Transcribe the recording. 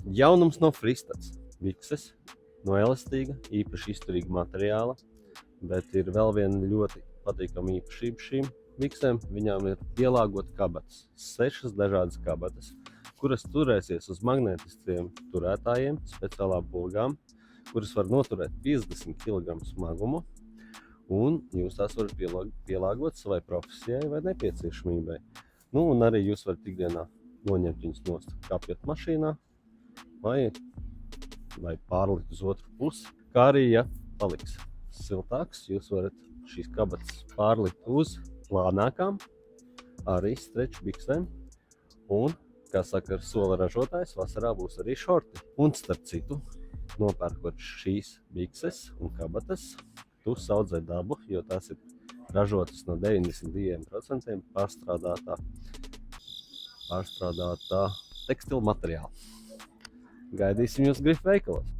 Jaunums no Freestats. Bikses no elastīga, īpaši izturīga materiāla, bet ir vēl viena ļoti patīkama īpašība šīm biksēm. Viņām ir pielāgota kabatas, 6 dažādas kabatas, kuras turēsies uz magnētiskiem turētājiem, speciālām pulgām, kuras var noturēt 50 kg smagumu, un jūs tās varat pielāgot savai profesijai vai nepieciešamībai. Un arī jūs varat ikdienā noņemt viņus nost, kāpjot mašīnā, vai pārlikt uz otru pusi. Kā arī, ja paliks siltāks, jūs varat šīs kabatas pārlikt uz plānākām, arī streču biksēm. Un, kā saka sola ražotājs, vasarā būs arī šorti. Un starp citu, nopērkot šīs bikses un kabatas, tu saudzē dabu, jo tās ir ražotas no 92% pārstrādātā tekstila materiāla. Gaidīsim jūs grifu veikalos!